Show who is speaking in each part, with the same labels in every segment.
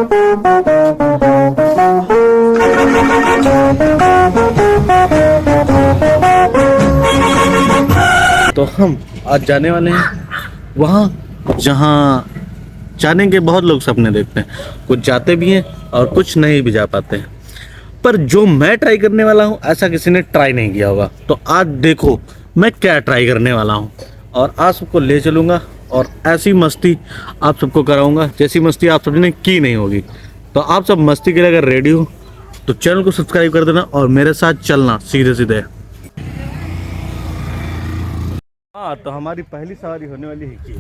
Speaker 1: तो हम आज जाने वाले हैं वहाँ जहाँ जाने के बहुत लोग सपने देखते हैं, कुछ जाते भी हैं और कुछ नहीं भी जा पाते हैं। पर जो मैं ट्राई करने वाला हूँ ऐसा किसी ने ट्राई नहीं किया होगा। तो आज देखो मैं क्या ट्राई करने वाला हूँ और आज सबको ले चलूँगा और ऐसी मस्ती आप सबको कराऊँगा जैसी मस्ती आप सबने की नहीं होगी। तो आप सब मस्ती के लिए अगर रेडी हो तो चैनल को सब्सक्राइब कर देना और मेरे साथ चलना सीधे सीधे। हाँ, तो हमारी पहली सवारी होने वाली है कि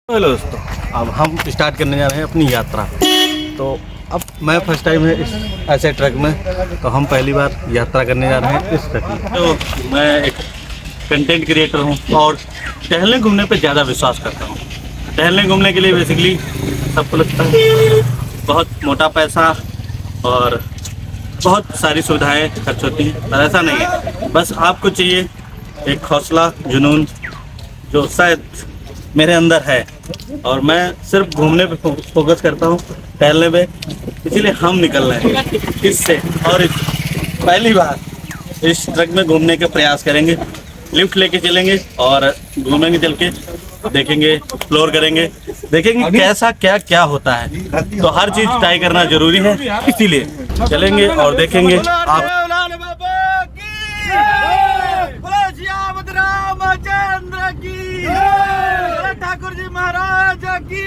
Speaker 1: हेलो दोस्तों, अब हम स्टार्ट करने जा रहे हैं अपनी यात्रा। तो अब मैं फर्स्ट टाइम है इस ऐसे ट्रक में, तो हम पहली बार यात्रा करने जा रहे हैं इस ट्रक में। तो मैं एक कंटेंट क्रिएटर हूँ और टहलने घूमने पे ज़्यादा विश्वास करता हूँ। टहलने घूमने के लिए बेसिकली सबको लगता है बहुत मोटा पैसा और बहुत सारी सुविधाएं खर्च होती हैं, पर ऐसा नहीं है। बस आपको चाहिए एक हौसला, जुनून जो शायद मेरे अंदर है और मैं सिर्फ घूमने पे फोकस करता हूँ, टहलने पे। इसीलिए हम निकल रहे हैं इससे और पहली बार इस ट्रक में घूमने का प्रयास करेंगे। लिफ्ट लेके चलेंगे और घूमेंगे, चल के देखेंगे, एक्सप्लोर करेंगे, देखेंगे कैसा क्या क्या होता है। तो हर चीज़ ट्राई करना जरूरी है, इसीलिए चलेंगे और देखेंगे। आप ठाकुर जी महाराज की।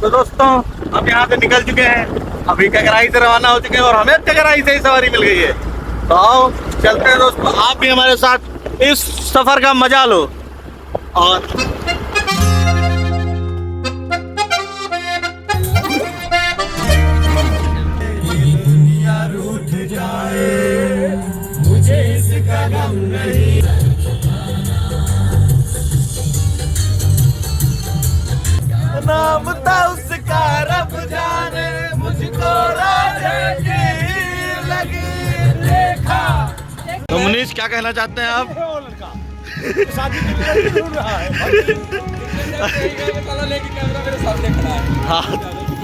Speaker 1: तो दोस्तों अब यहाँ से निकल चुके हैं, अभी ककराई से रवाना हो चुके हैं और हमें ककराई से ही सवारी मिल गई है। तो आओ चलते हैं दोस्तों, आप भी हमारे साथ इस सफर का मजा लो। और दुनिया रूठ जाए मुझे इसका गम नहीं, नाम था उसका रब जाने, मुझको राधे की लगी देखा। तो मुनीष क्या कहना चाहते हैं आप?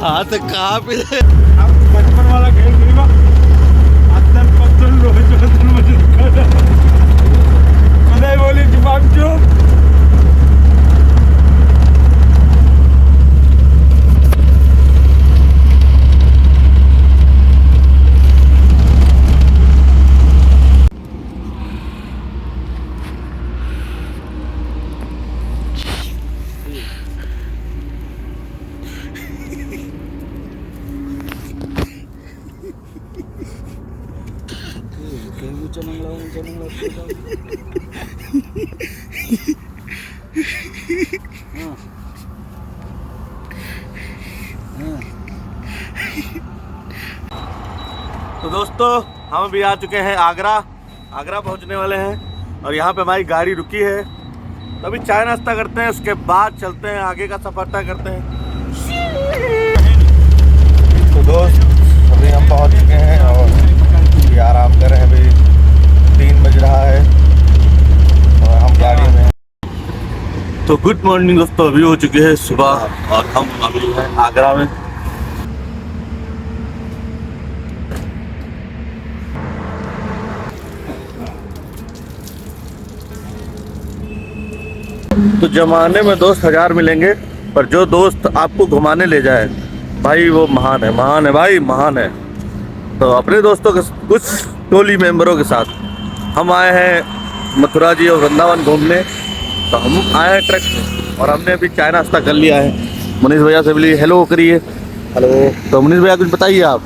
Speaker 1: हाथ कहाँ पे बचपन वाला खेल बोली दिमाग चुप। तो दोस्तों हम भी आ चुके हैं आगरा पहुंचने वाले हैं और यहाँ पे हमारी गाड़ी रुकी है। तो अभी चाय नाश्ता करते हैं, उसके बाद चलते हैं, आगे का सफर तय करते हैं। तो दोस्त अभी हम पहुंच चुके हैं और ये आराम कर रहे हैं। अभी 3 बज रहा है और हम गाड़ी में। तो गुड मॉर्निंग दोस्तों, अभी हो चुके हैं सुबह और हम अभी हैं आगरा में। तो जमाने में दोस्त 1000 मिलेंगे, पर जो दोस्त आपको घुमाने ले जाए भाई वो महान है, महान है भाई, महान है। तो अपने दोस्तों के कुछ टोली मेंबरों के साथ हम आए हैं मथुरा जी और वृंदावन घूमने। तो हम आए हैं ट्रक में और हमने अभी चाय नाश्ता कर लिया है। मुनीष भैया से भी हेलो करिए। हेलो। तो मुनीष भैया कुछ बताइए, आप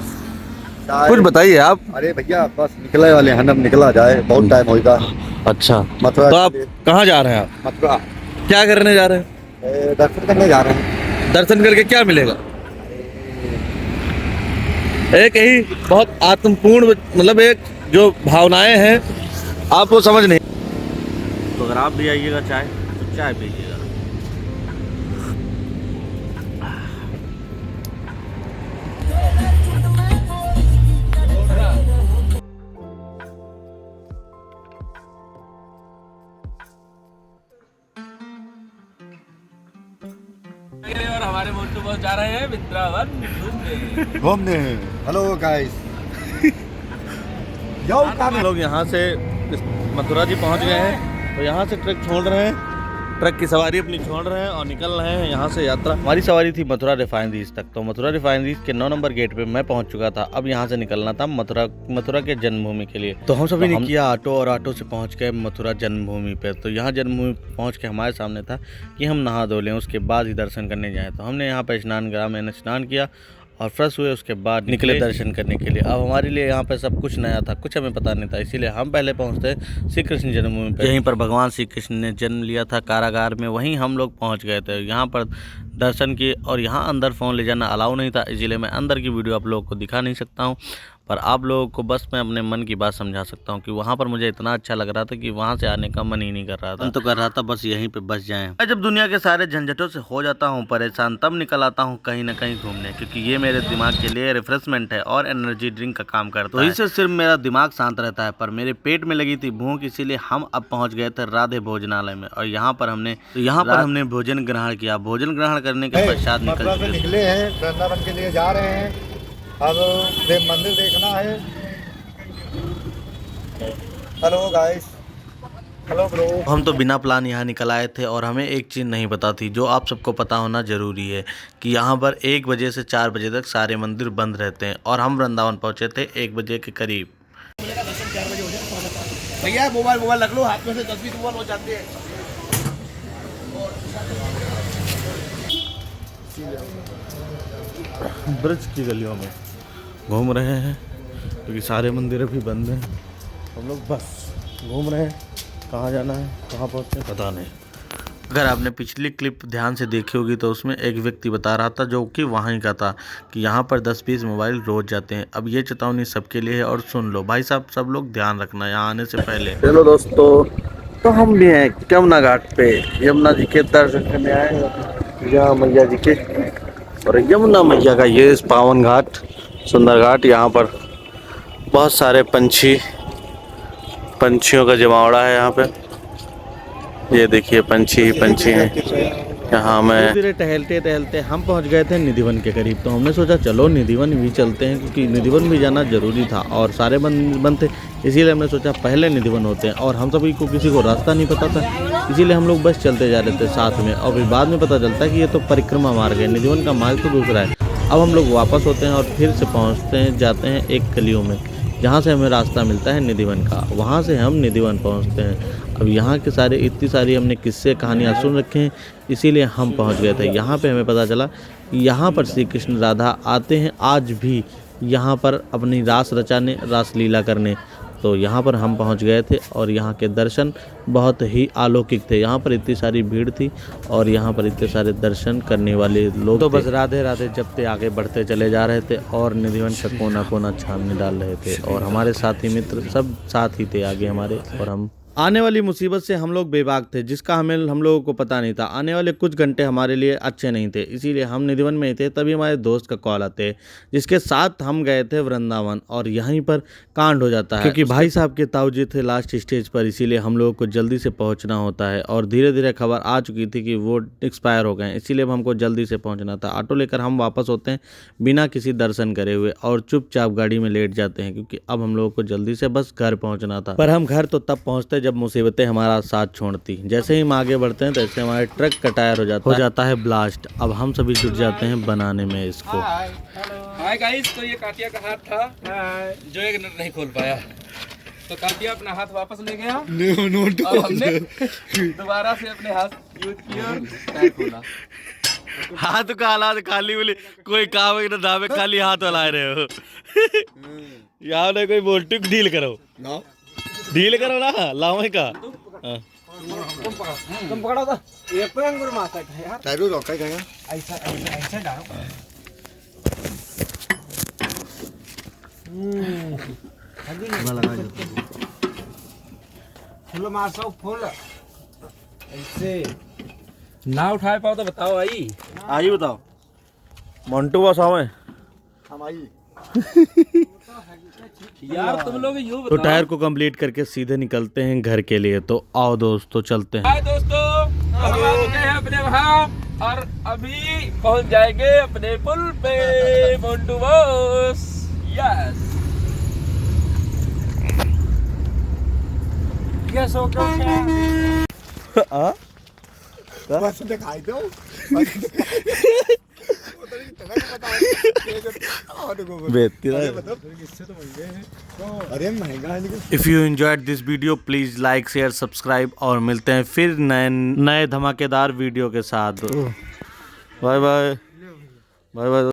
Speaker 1: कुछ बताइए आप।
Speaker 2: अरे भैया बस निकले वाले हैं, हम निकला जाए, बहुत टाइम होगा।
Speaker 1: अच्छा,
Speaker 2: मथुरा।
Speaker 1: तो आप कहाँ जा रहे हैं? आप
Speaker 2: मथुरा
Speaker 1: क्या करने जा रहे हैं?
Speaker 2: दर्शन करने जा रहे हैं।
Speaker 1: दर्शन करके क्या मिलेगा? एक ही बहुत आत्मपूर्ण, मतलब एक जो भावनाएं हैं आप वो समझ नहीं। तो अगर आप भी आइएगा चाय तो चाय पीजिएगा।
Speaker 3: और हमारे मोटू बॉस जा रहे हैं वृंदावन घूमने।
Speaker 2: घूमने। Hello guys.
Speaker 1: हम लोग यहाँ से मथुरा जी पहुँच गए हैं, तो यहाँ से ट्रक छोड़ रहे हैं, ट्रक की सवारी अपनी छोड़ रहे हैं और निकल रहे हैं यहाँ से यात्रा। हमारी सवारी थी मथुरा रिफाइनरीज तक, तो मथुरा रिफाइनरीज के 9 नंबर गेट पे मैं पहुँच चुका था। अब यहाँ से निकलना था मथुरा के जन्मभूमि के लिए। तो हम सभी ने किया ऑटो और ऑटो से पहुँच गए मथुरा जन्मभूमि पे। तो यहाँ जन्मभूमि पहुँच के हमारे सामने था कि हम नहा धो लें, उसके बाद ही दर्शन करने जाएँ। तो हमने यहाँ पर स्नान गृह में स्नान किया और फ्रेश हुए, उसके बाद निकले दर्शन करने के लिए। अब हमारे लिए यहाँ पे सब कुछ नया था, कुछ हमें पता नहीं था, इसीलिए हम पहले पहुँचते श्री कृष्ण जन्मभूमि पर। यहीं पर भगवान श्री कृष्ण ने जन्म लिया था कारागार में, वहीं हम लोग पहुँच गए थे। यहाँ पर दर्शन किए और यहाँ अंदर फ़ोन ले जाना अलाउ नहीं था, इसीलिए मैं अंदर की वीडियो आप लोगों को दिखा नहीं सकता हूँ, पर आप लोगों को बस मैं अपने मन की बात समझा सकता हूँ कि वहाँ पर मुझे इतना अच्छा लग रहा था कि वहाँ से आने का मन ही नहीं कर रहा था। मन तो कर रहा था बस यहीं पे बस जाएं। मैं जब दुनिया के सारे झंझटों से हो जाता हूँ परेशान, तब निकल आता हूँ कहीं ना कहीं घूमने, क्योंकि ये मेरे दिमाग के लिए रिफ्रेशमेंट है और एनर्जी ड्रिंक का काम करता है। तो इससे सिर्फ मेरा दिमाग शांत रहता है। पर मेरे पेट में लगी थी भूख, इसीलिए हम अब पहुँच गए थे राधे भोजनालय में और यहाँ पर हमने भोजन ग्रहण किया। भोजन ग्रहण करने के पश्चात
Speaker 2: निकले हैं, वृंदावन के लिए जा रहे हैं। अब प्रेम मंदिर देखना है। Hello guys. Hello bro.
Speaker 1: हम तो बिना प्लान यहाँ निकल आए थे और हमें एक चीज़ नहीं पता थी, जो आप सबको पता होना जरूरी है कि यहाँ पर 1 बजे से 4 बजे तक सारे मंदिर बंद रहते हैं और हम वृंदावन पहुँचे थे 1 बजे के करीब।
Speaker 3: भैया मोबाइल रख लो हाथ में से, 10-20 मोबाइल हो जाते हैं।
Speaker 1: ब्रज की गलियों में घूम रहे हैं क्योंकि सारे मंदिर अभी बंद हैं। हम लोग बस घूम रहे हैं, कहाँ जाना है कहाँ पहुँचे पता नहीं। अगर आपने पिछली क्लिप ध्यान से देखी होगी तो उसमें एक व्यक्ति बता रहा था जो कि वहीं का था कि यहाँ पर 10-20 मोबाइल रोज जाते हैं। अब ये चेतावनी सबके लिए है और सुन लो भाई साहब, सब लोग ध्यान रखना यहाँ आने से पहले।
Speaker 2: चलो दोस्तों, तो हम भी हैं यमुना घाट पे, यमुना जी के दर्शन करने आए हैं, यहाँ मैया जी के। और यमुना मैया का ये पावन घाट, सुंदर घाट। यहाँ पर बहुत सारे पंछियों का जमावड़ा है यहाँ पे। ये देखिए पंछी हैं। यहाँ में
Speaker 1: धीरे टहलते टहलते हम पहुँच गए थे निधिवन के करीब। तो हमने सोचा चलो निधिवन भी चलते हैं, क्योंकि निधिवन भी जाना जरूरी था और सारे बंद थे, इसीलिए हमने सोचा पहले निधिवन होते हैं। और हम सभी को किसी को रास्ता नहीं पता था, इसीलिए हम लोग बस चलते जा रहे थे साथ में। और फिर बाद में पता चलता है कि ये तो परिक्रमा मार्ग है, निधिवन का मार्ग तो दूसरा है। अब हम लोग वापस होते हैं और फिर से जाते हैं एक गलियों में, जहाँ से हमें रास्ता मिलता है निधिवन का। वहाँ से हम निधिवन पहुँचते हैं। अब यहाँ के इतनी सारी हमने किस्से कहानियाँ सुन रखे हैं, इसीलिए हम पहुँच गए थे। यहाँ पे हमें पता चला कि यहाँ पर श्री कृष्ण राधा आते हैं आज भी यहाँ पर अपनी रास लीला करने। तो यहाँ पर हम पहुँच गए थे और यहाँ के दर्शन बहुत ही अलौकिक थे। यहाँ पर इतनी सारी भीड़ थी और यहाँ पर इतने सारे दर्शन करने वाले लोग तो बस राधे राधे जपते आगे बढ़ते चले जा रहे थे और निधिवन का कोना कोना छानने डाल रहे थे। और हमारे साथी मित्र सब साथ ही थे आगे हमारे। और हम आने वाली मुसीबत से हम लोग बेबाक थे, जिसका हम लोगों को पता नहीं था। आने वाले कुछ घंटे हमारे लिए अच्छे नहीं थे, इसीलिए हम निधिवन में ही थे। तभी हमारे दोस्त का कॉल आते, जिसके साथ हम गए थे वृंदावन। और यहीं पर कांड हो जाता है, क्योंकि भाई साहब के ताऊ जी थे लास्ट स्टेज पर, इसीलिए हम लोगों को जल्दी से पहुंचना होता है। और धीरे धीरे खबर आ चुकी थी कि वो एक्सपायर हो गए, इसीलिए हमको जल्दी से पहुँचना था। ऑटो लेकर हम वापस होते हैं बिना किसी दर्शन करे हुए और चुपचाप गाड़ी में लेट जाते हैं, क्योंकि अब हम लोगों को जल्दी से बस घर पहुँचना था। पर हम घर तो तब पहुँचते जब मुसीबतें हमारा साथ छोड़ती। जैसे ही हम आगे बढ़ते हैं तैसे हमारे ट्रक का टायर हो जाता है ब्लास्ट। अब हम सभी जुट जाते हैं बनाने में इसको।
Speaker 3: हाय गाइस, तो ये काटिया का हाथ था जो एक नट नहीं खोल पाया, तो काटिया अपना हाथ वापस ले गया। अब हमने दोबारा से अपने हाथ यूज किया और टायर खोला।
Speaker 1: हाथ का हालात खाली बोले कोई काम ना दावे, खाली हाथ हिला रहे हो। यहाँ ने कोई बोल्टिक डील करो ना लावे का।
Speaker 3: तुम पकड़ो तो ये अंगूर मारता है यार।
Speaker 2: टायरो रोका गया
Speaker 3: ऐसा डालो। फूल मार सो फूल ऐसे ना उठा पाओ तो बताओ। आई
Speaker 1: बताओ मोन्टू बस आवे
Speaker 2: हम आई
Speaker 3: यार तुम लोग यूं
Speaker 1: तो टायर को कंप्लीट करके सीधे निकलते हैं घर के लिए। तो आओ दोस्तों चलते हैं।
Speaker 3: हाय दोस्तों, हम आ चुके हैं अपने वहाँ और अभी पहुंच जाएंगे अपने पुल पे Montu boss. Yes yes okay
Speaker 1: हाँ
Speaker 4: बस दिखाई दो
Speaker 1: बेहतर
Speaker 4: अरे महंगा है लेकिन
Speaker 1: if you enjoyed this video please like share subscribe और मिलते हैं फिर नए धमाकेदार वीडियो के साथ। Bye bye bye bye.